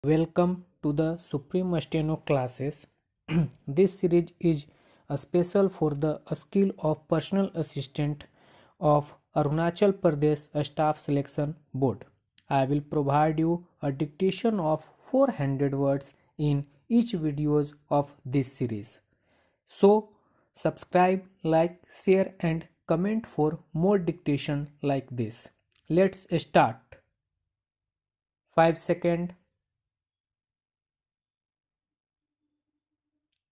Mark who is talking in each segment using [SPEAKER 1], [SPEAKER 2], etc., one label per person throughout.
[SPEAKER 1] Welcome to the Supreme Steno classes. This series is a special for the skill of personal assistant of Arunachal Pradesh Staff Selection Board. I will provide you a dictation of 400 words in each videos of this series. So subscribe, like, share and comment for more dictation like this. Let's start. 5 second.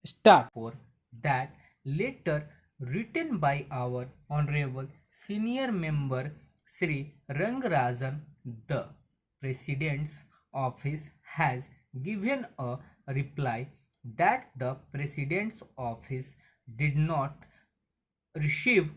[SPEAKER 1] Start. For that letter written by our Honorable Senior Member Sri Rangarajan, the President's office has given a reply that the President's office did not receive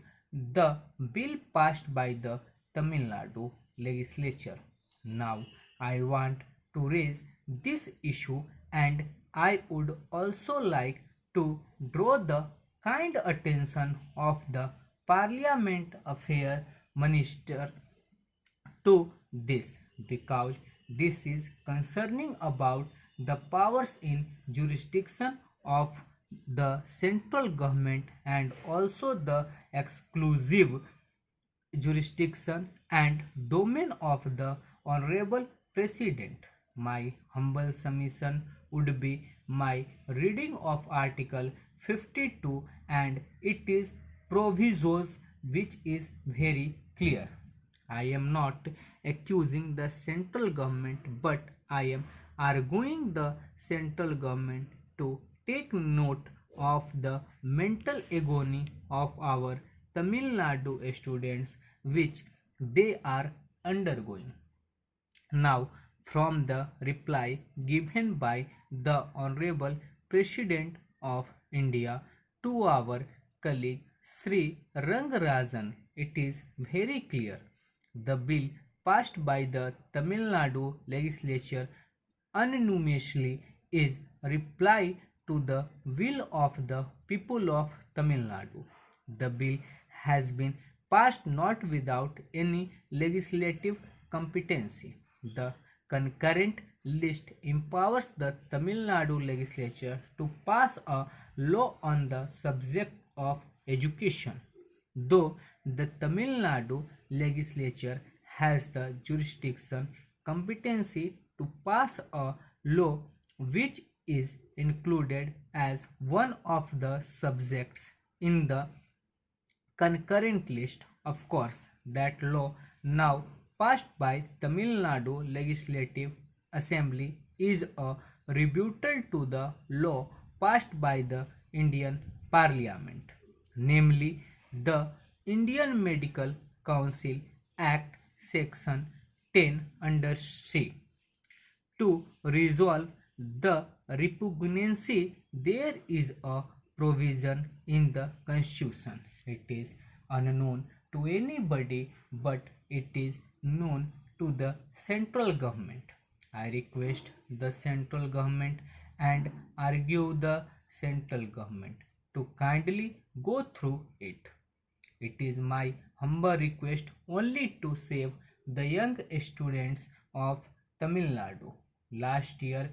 [SPEAKER 1] the bill passed by the Tamil Nadu legislature. Now I want to raise this issue, and I would also like to draw the kind attention of the Parliament Affairs Minister to this, because this is concerning about the powers in jurisdiction of the central government and also the exclusive jurisdiction and domain of the honorable president. My humble submission would be my reading of article 52 and it is provisos which is very clear. I am not accusing the central government, but I am arguing the central government to take note of the mental agony of our Tamil Nadu students which they are undergoing. Now, from the reply given by the Honorable President of India to our colleague Sri Rangarajan, it is very clear. The bill passed by the Tamil Nadu legislature unanimously is reply to the will of the people of Tamil Nadu. The bill has been passed not without any legislative competency. The concurrent list empowers the Tamil Nadu legislature to pass a law on the subject of education. Though the Tamil Nadu legislature has the jurisdiction competency to pass a law which is included as one of the subjects in the concurrent list. Of course, that law now passed by Tamil Nadu Legislative Assembly is a rebuttal to the law passed by the Indian Parliament, namely the Indian Medical Council Act Section 10 under C. To resolve the repugnancy, there is a provision in the Constitution. It is unknown to anybody, but it is known to the central government. I request the central government and argue the central government to kindly go through it. It is my humble request only to save the young students of Tamil Nadu. Last year,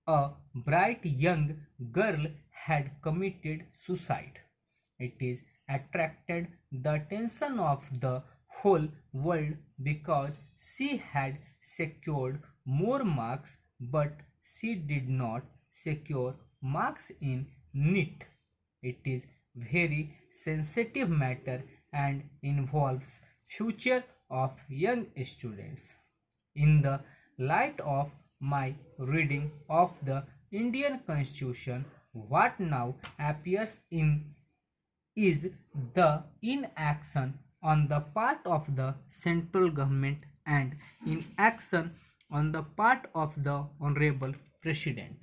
[SPEAKER 1] a bright young girl had committed suicide. It is attracted the attention of the whole world because she had secured more marks, but she did not secure marks in NEET. It is very sensitive matter and involves future of young students. In the light of my reading of the Indian Constitution, what now appears in is the inaction on the part of the central government and inaction on the part of the Honorable President.